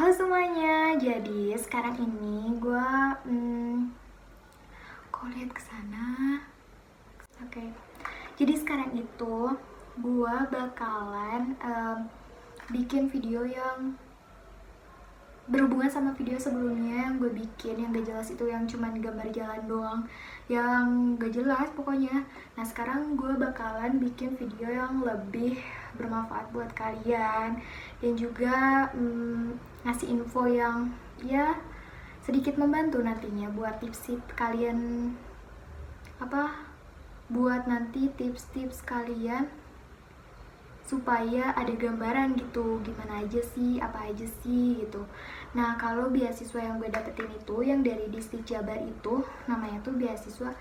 Halo semuanya, jadi sekarang ini gue kok lihat ke sana. Oke. Jadi sekarang itu gue bakalan bikin video yang berhubungan sama video sebelumnya yang gue bikin yang gak jelas itu, yang cuman gambar jalan doang, yang gak jelas pokoknya. Nah sekarang gue bakalan bikin video yang lebih bermanfaat buat kalian dan juga ngasih info yang ya sedikit membantu nantinya buat tips-tips kalian, buat nanti tips-tips kalian supaya ada gambaran gitu gimana aja sih, apa aja sih gitu. Nah kalau beasiswa yang gue dapetin itu yang dari Distrik Jabar itu namanya tuh beasiswa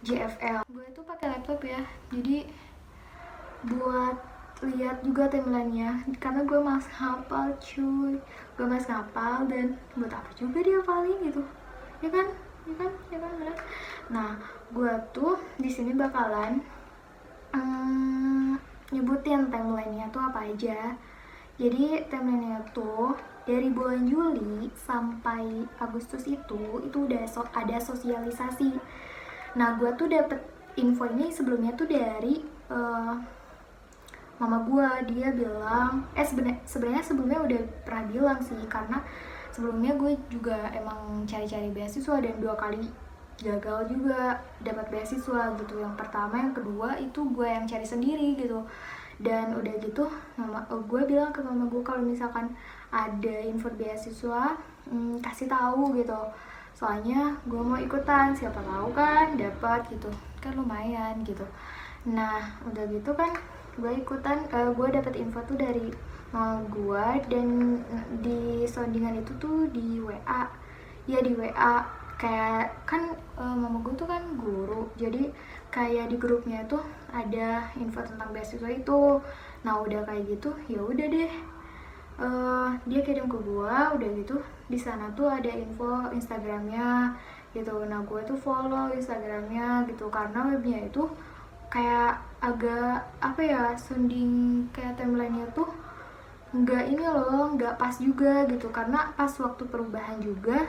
JFL. Gue tuh pakai laptop ya, jadi buat lihat juga timelinenya karena gue mas hafal cuy, gue mas ngapal dan buat apa juga dia paling gitu, ya kan, bener. Nah gue tuh di sini bakalan nyebutin timelinenya tuh apa aja. Jadi timelinenya tuh dari bulan Juli sampai Agustus itu udah ada sosialisasi. Nah gue tuh dapet info ini sebelumnya tuh dari mama gue. Dia bilang sebenarnya sebelumnya udah pernah bilang sih, karena sebelumnya gue juga emang cari-cari beasiswa dan 2 kali gagal juga dapat beasiswa gitu. Yang pertama, yang kedua itu gue yang cari sendiri gitu. Dan udah gitu gue bilang ke mama gue kalau misalkan ada info beasiswa kasih tahu gitu, soalnya gue mau ikutan, siapa tahu kan dapat gitu kan, lumayan gitu. Nah udah gitu kan gue ikutan, gue dapet info tuh dari mama gue, dan di soundingan itu tuh di WA, ya di WA kayak kan mama gue tuh kan guru, jadi kayak di grupnya tuh ada info tentang beasiswa itu. Nah udah kayak gitu ya udah deh, dia kirim ke gue, udah gitu di sana tuh ada info Instagramnya gitu. Nah gue tuh follow Instagramnya gitu karena webnya itu kayak agak sounding kayak timelinenya tuh nggak ini loh, nggak pas juga gitu. Karena pas waktu perubahan juga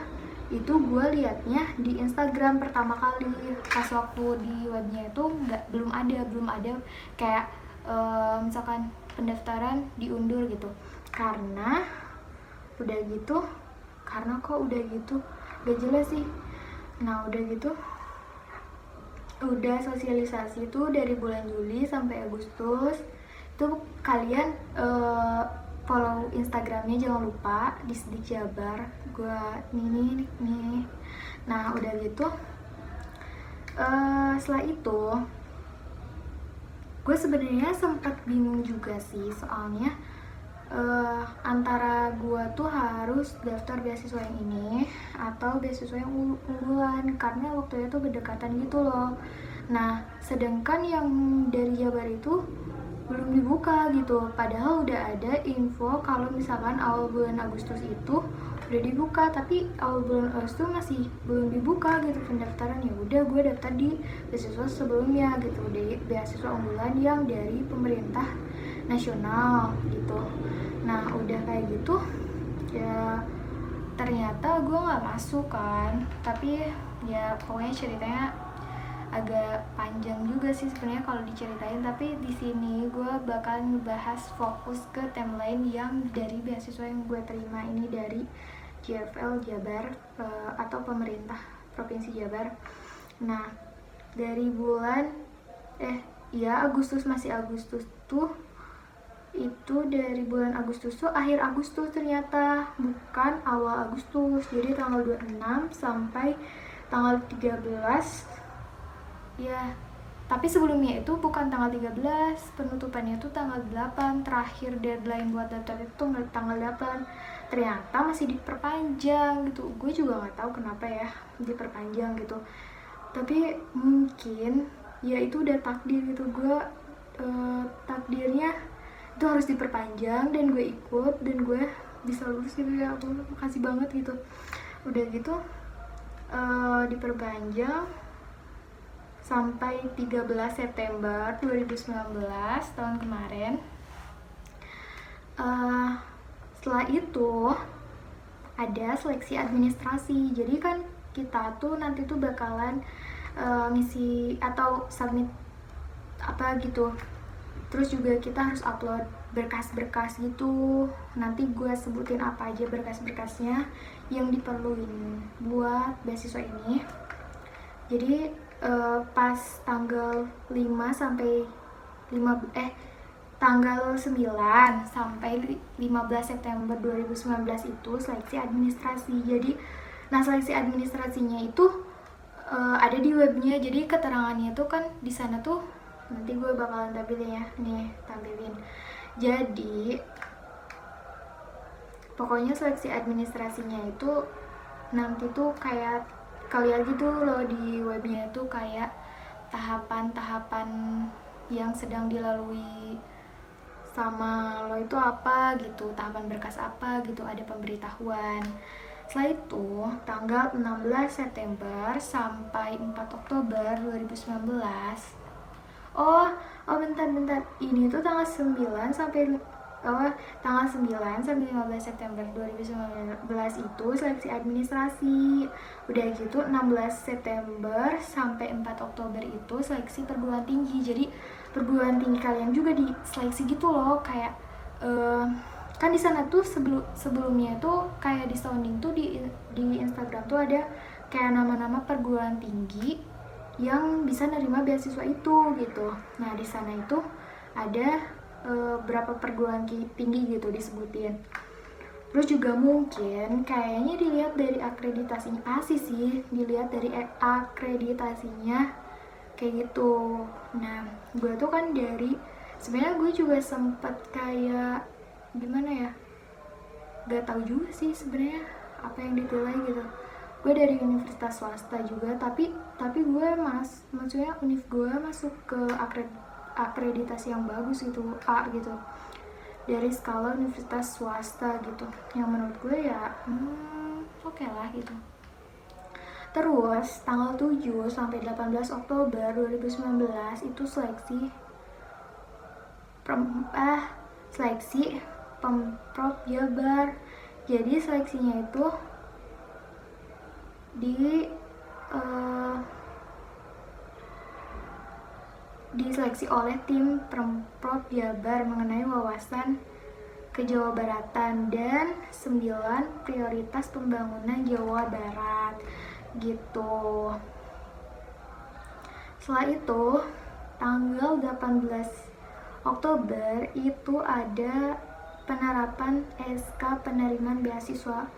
itu gue liatnya di Instagram pertama kali, pas waktu di webnya itu belum ada kayak misalkan pendaftaran diundur gitu, karena kok udah gitu gak jelas sih. Nah udah gitu udah sosialisasi tuh dari bulan Juli sampai Agustus. Itu kalian follow Instagramnya jangan lupa di Distrik Jabar. Gue nih. Nah udah gitu setelah itu gue sebenarnya sempat bingung juga sih, soalnya antara gue tuh harus daftar beasiswa yang ini atau beasiswa yang unggulan, karena waktu itu berdekatan gitu loh. Nah sedangkan yang dari Jabar itu belum dibuka gitu, padahal udah ada info kalau misalkan awal bulan Agustus itu udah dibuka, tapi awal bulan Agustus masih belum dibuka gitu pendaftaran. Ya udah gue daftar di beasiswa sebelumnya gitu, di beasiswa unggulan yang dari pemerintah nasional gitu. Nah udah kayak gitu ya ternyata gue nggak masuk kan, tapi ya pokoknya ceritanya agak panjang juga sih sebenarnya kalau diceritain, tapi di sini gue bakal ngebahas fokus ke timeline yang dari beasiswa yang gue terima ini dari JFL Jabar atau pemerintah Provinsi Jabar. Nah dari bulan Agustus, masih Agustus tuh, itu dari bulan Agustus tuh akhir Agustus ternyata, bukan awal Agustus. Jadi tanggal 26 sampai tanggal 13 ya, tapi sebelumnya itu bukan tanggal 13, penutupannya itu tanggal 8, terakhir deadline buat daftar itu tanggal 8. Ternyata masih diperpanjang gitu, gue juga gak tahu kenapa ya diperpanjang gitu, tapi mungkin ya itu udah takdir gitu. Gue takdirnya itu harus diperpanjang dan gue ikut dan gue bisa lulus gitu ya, aku makasih banget gitu. Udah gitu diperpanjang sampai 13 September 2019 tahun kemarin. Setelah itu ada seleksi administrasi. Jadi kan kita tuh nanti tuh bakalan ngisi atau submit apa gitu, terus juga kita harus upload berkas-berkas gitu. Nanti gue sebutin apa aja berkas-berkasnya yang diperluin buat beasiswa ini. Jadi pas tanggal 5 sampai tanggal 9 sampai 15 September 2019 itu seleksi administrasi. Jadi seleksi administrasinya itu ada di webnya. Jadi keterangannya tuh kan di sana tuh nanti gue bakalan tampilin ya, nih tampilin. Jadi pokoknya seleksi administrasinya itu nanti tuh kayak kalian gitu loh, di webnya tuh kayak tahapan-tahapan yang sedang dilalui sama lo itu apa gitu, tahapan berkas apa gitu, ada pemberitahuan. Setelah itu tanggal 16 September sampai 4 Oktober 2019. Oh bentar. Ini tuh tanggal 9 sampai 15 September 2019 itu seleksi administrasi. Udah gitu 16 September sampai 4 Oktober itu seleksi perguruan tinggi. Jadi perguruan tinggi kalian juga di seleksi gitu loh, kayak kan di sana tuh sebelumnya tuh kayak di sounding tuh di Instagram tuh ada kayak nama-nama perguruan tinggi yang bisa nerima beasiswa itu gitu. Nah di sana itu ada berapa perguruan tinggi gitu disebutin. Terus juga mungkin kayaknya dilihat dari akreditasinya, pasti sih dilihat dari akreditasinya kayak gitu. Nah gue tuh kan sebenarnya gue juga sempet kayak gimana ya, gak tahu juga sih sebenarnya apa yang ditilai gitu. Gue dari universitas swasta juga, tapi gue maksudnya univ gue masuk ke akreditasi yang bagus gitu, A gitu, dari skala universitas swasta gitu, yang menurut gue ya oke lah gitu. Terus tanggal 7 sampai 18 Oktober 2019 itu seleksi Pemprov Jabar. Jadi seleksinya itu diseleksi oleh tim Pemprov Jabar mengenai wawasan kejawabaratan dan 9 prioritas pembangunan Jawa Barat gitu. Setelah itu tanggal 18 Oktober itu ada penerapan SK penerimaan beasiswa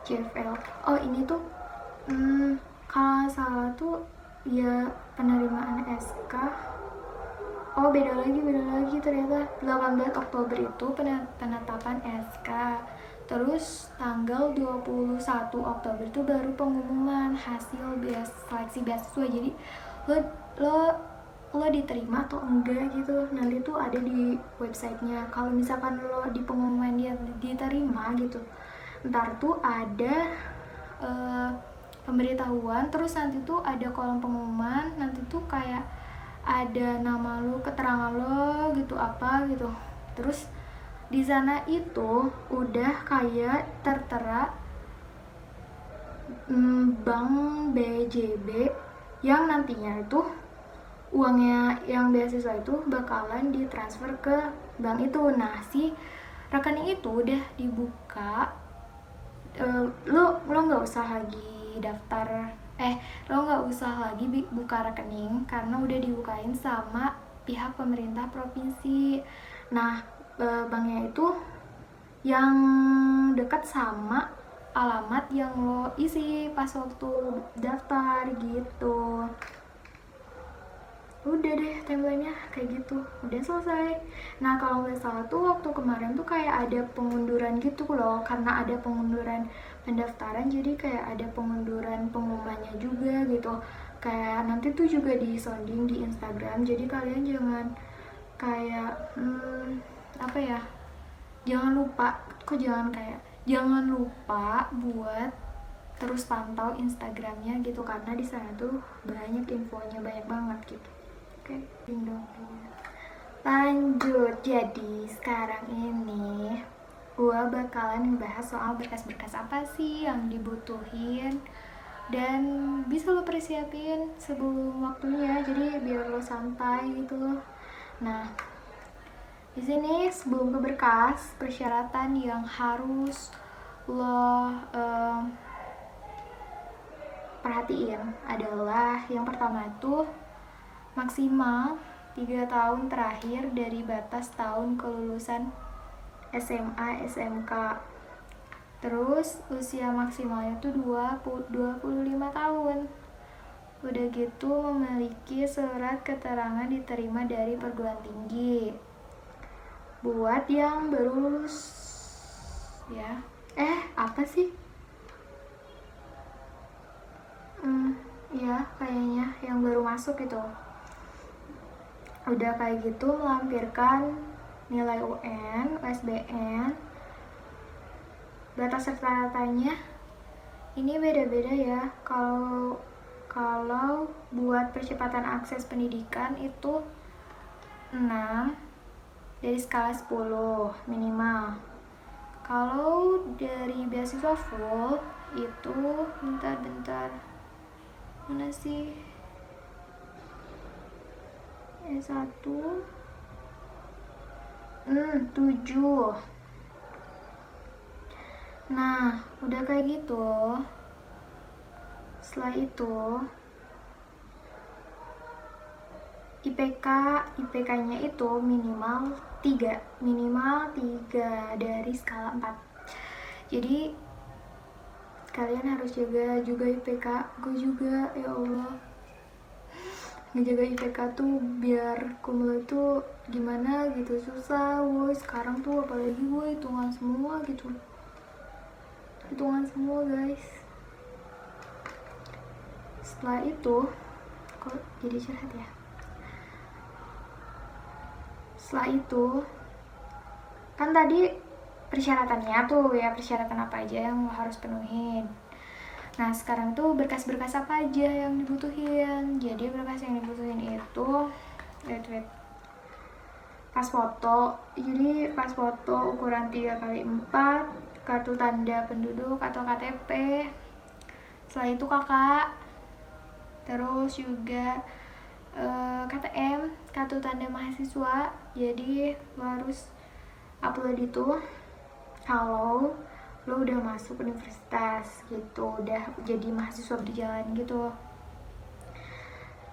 JFL. Oh ini tuh kalau salah tuh ya penerimaan SK. Oh beda lagi ternyata 18 Oktober itu penetapan SK. Terus tanggal 21 Oktober itu baru pengumuman hasil seleksi beasiswa. Jadi lo diterima atau enggak gitu, nanti tuh ada di websitenya. Kalau misalkan lo di pengumuman dia diterima gitu, ntar tuh ada pemberitahuan, terus nanti tuh ada kolom pengumuman, nanti tuh kayak ada nama lo, keterangan lo gitu apa gitu. Terus di sana itu udah kayak tertera Bank BJB yang nantinya itu uangnya yang beasiswa itu bakalan ditransfer ke bank itu. Nah si rekening itu udah dibuka, lo nggak usah lagi lo nggak usah lagi buka rekening karena udah dibukain sama pihak pemerintah provinsi. Nah banknya itu yang dekat sama alamat yang lo isi pas waktu daftar gitu. Udah deh timelinenya kayak gitu, udah selesai. Nah kalau nggak salah tuh waktu kemarin tuh kayak ada pengunduran gitu loh, karena ada pengunduran pendaftaran, jadi kayak ada pengunduran pengumumannya juga gitu. Kayak nanti tuh juga di sounding di Instagram, jadi kalian jangan kayak jangan lupa buat terus pantau Instagramnya gitu, karena di sana tuh banyak infonya, banyak banget gitu. Oke, dong. Lanjut, jadi sekarang ini gue bakalan ngebahas soal berkas-berkas apa sih yang dibutuhin dan bisa lo persiapin sebelum waktunya, jadi biar lo santai gitu loh. Nah, di sini sebelum ke berkas, persyaratan yang harus lo perhatiin adalah yang pertama itu maksimal 3 tahun terakhir dari batas tahun kelulusan SMA, SMK. Terus usia maksimalnya tuh 25 tahun. Udah gitu memiliki surat keterangan diterima dari perguruan tinggi. Buat yang baru lulus ya. Apa sih? Ya kayaknya yang baru masuk itu. Udah kayak gitu melampirkan nilai UN, USBN. Batas rata-ratanya ini beda-beda ya. Kalau buat percepatan akses pendidikan itu 6 dari skala 10 minimal. Kalau dari beasiswa full itu bentar mana sih? S1 7. Nah, udah kayak gitu. Setelah itu IPK-nya itu minimal 3 dari skala 4. Jadi kalian harus jaga juga IPK. Gue juga, ya Allah, ngejaga IPK tuh biar kumul itu gimana gitu, susah woy. Sekarang tuh apalagi gue hitungan semua gitu, guys. Setelah itu kok jadi curhat ya. Setelah itu kan tadi persyaratannya tuh ya, persyaratan apa aja yang lo harus penuhin. Nah sekarang tuh berkas-berkas apa aja yang dibutuhin. Jadi berkas yang dibutuhin itu wait pas foto. Jadi pas foto ukuran 3x4, kartu tanda penduduk atau KTP. Setelah itu kakak, terus juga KTM, kartu tanda mahasiswa. Jadi lo harus upload itu kalau lo udah masuk universitas gitu, udah jadi mahasiswa berjalan gitu.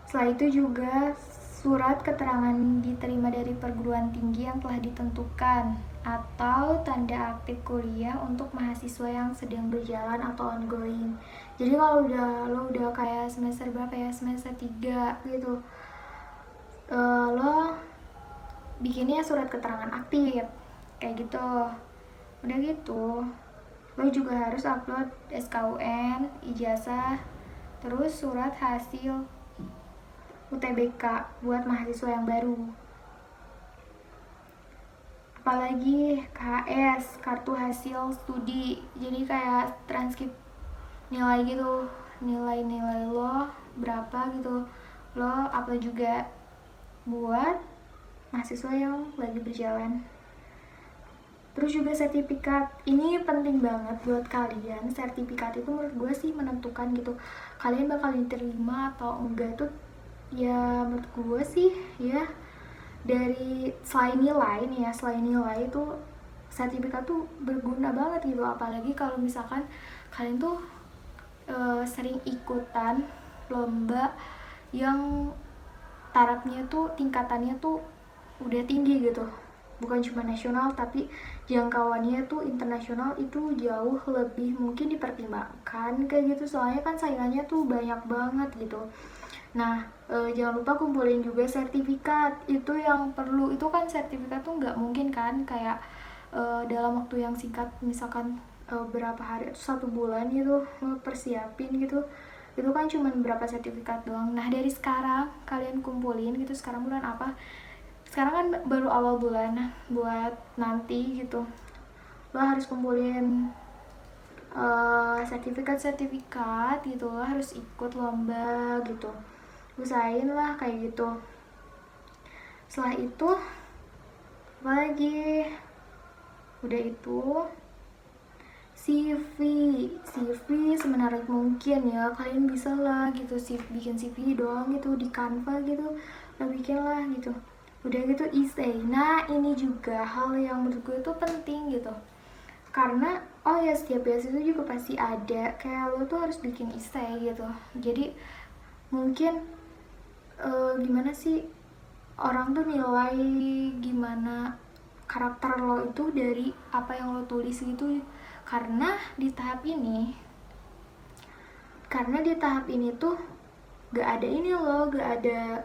Setelah itu juga surat keterangan diterima dari perguruan tinggi yang telah ditentukan, atau tanda aktif kuliah untuk mahasiswa yang sedang berjalan atau ongoing. Jadi kalau lo udah kayak semester berapa ya, semester 3 gitu, lo bikinnya surat keterangan aktif kayak gitu. Udah gitu lo juga harus upload SKUN, ijazah, terus surat hasil UTBK buat mahasiswa yang baru. Apalagi KHS, kartu hasil studi. Jadi kayak transkrip nilai gitu, nilai lo berapa gitu, lo upload juga buat mahasiswa yang lagi berjalan. Terus juga sertifikat, ini penting banget buat kalian. Sertifikat itu menurut gue sih menentukan gitu, kalian bakal diterima atau enggak tuh ya. Menurut gue sih ya, dari selain nilai nih ya, selain nilai itu sertifikat tuh berguna banget gitu. Apalagi kalau misalkan kalian tuh sering ikutan lomba yang tarafnya tuh, tingkatannya tuh udah tinggi gitu, bukan cuma nasional tapi jangkauannya tuh internasional, itu jauh lebih mungkin dipertimbangkan kayak gitu. Soalnya kan saingannya tuh banyak banget gitu. Nah jangan lupa kumpulin juga sertifikat. Itu yang perlu, itu kan sertifikat tuh nggak mungkin kan kayak dalam waktu yang singkat, misalkan berapa hari atau 1 bulan gitu persiapin gitu. Itu kan cuma berapa sertifikat doang. Nah dari sekarang kalian kumpulin gitu. Sekarang bulan apa? Sekarang kan baru awal bulan. Nah buat nanti gitu lo harus kumpulin sertifikat gitu. Lo harus ikut lomba gitu, usahain lah kayak gitu. Setelah itu apa lagi, Udah itu CV semenarik mungkin ya, kalian bisa lah gitu bikin CV doang gitu di Canva gitu, lo bikin lah gitu. Udah gitu essay. Nah ini juga hal yang menurut gue tuh penting gitu, karena oh ya setiap beasiswa juga pasti ada kayak lo tuh harus bikin essay gitu. Jadi mungkin gimana sih orang tuh nilai gimana karakter lo itu dari apa yang lo tulis gitu. Karena di tahap ini tuh gak ada ini loh, gak ada,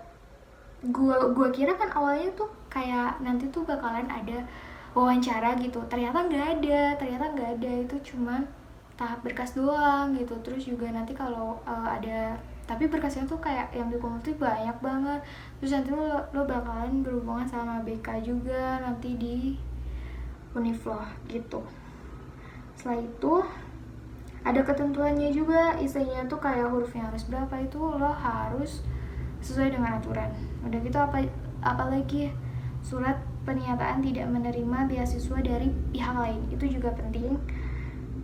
gua kira kan awalnya tuh kayak nanti tuh bakalan ada wawancara gitu, ternyata nggak ada, itu cuma tahap berkas doang gitu. Terus juga nanti kalau ada, tapi berkasnya tuh kayak yang dikumpul tuh banyak banget. Terus nanti lo bakalan berhubungan sama BK juga nanti di univ lo gitu. Setelah itu ada ketentuannya juga, isinya tuh kayak hurufnya harus berapa, itu lo harus sesuai dengan aturan. Udah gitu apalagi surat pernyataan tidak menerima beasiswa dari pihak lain, itu juga penting.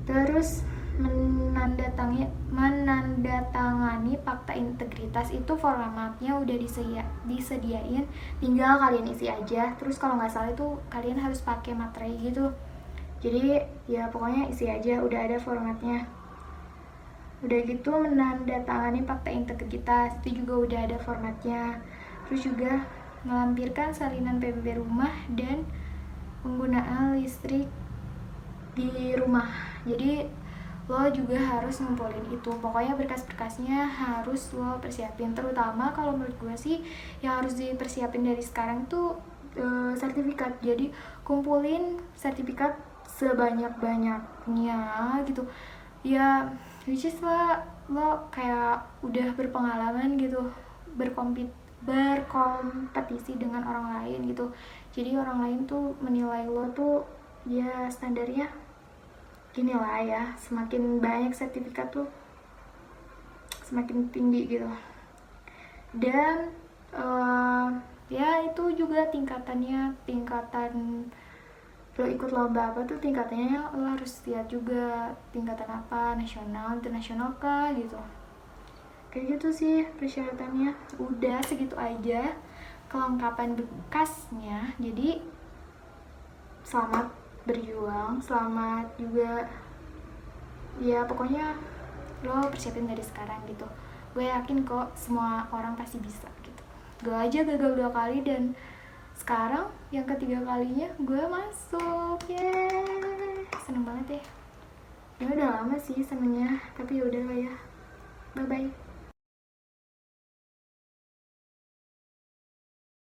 Terus menandatangani fakta integritas, itu formatnya udah disediain, tinggal kalian isi aja. Terus kalau nggak salah itu kalian harus pakai materai gitu, jadi ya pokoknya isi aja, udah ada formatnya. Udah gitu menandatangani fakta integritas, itu juga udah ada formatnya. Terus juga melampirkan salinan PBB rumah dan penggunaan listrik di rumah. Jadi lo juga harus ngumpulin itu, pokoknya berkas-berkasnya harus lo persiapin. Terutama kalau menurut gue sih yang harus dipersiapin dari sekarang tuh sertifikat. Jadi kumpulin sertifikat sebanyak-banyaknya gitu ya, which is lo kayak udah berpengalaman gitu, berkompetisi dengan orang lain gitu. Jadi orang lain tuh menilai lo tuh ya standarnya gini lah ya, semakin banyak sertifikat tuh semakin tinggi gitu. Dan ya itu juga tingkatan lo ikut lomba apa tuh tingkatannya, lo harus lihat juga tingkatan apa, nasional, internasional kah gitu. Kayak gitu sih persyaratannya. Udah segitu aja kelengkapan berkasnya. Jadi selamat berjuang, selamat juga ya, pokoknya lo persiapin dari sekarang gitu. Gue yakin kok semua orang pasti bisa gitu. Gue aja gagal 2 kali dan sekarang yang ketiga kalinya gue masuk. Yeay, seneng banget ya. Ya udah lama sih senengnya, tapi ya udah lah ya. Bye bye.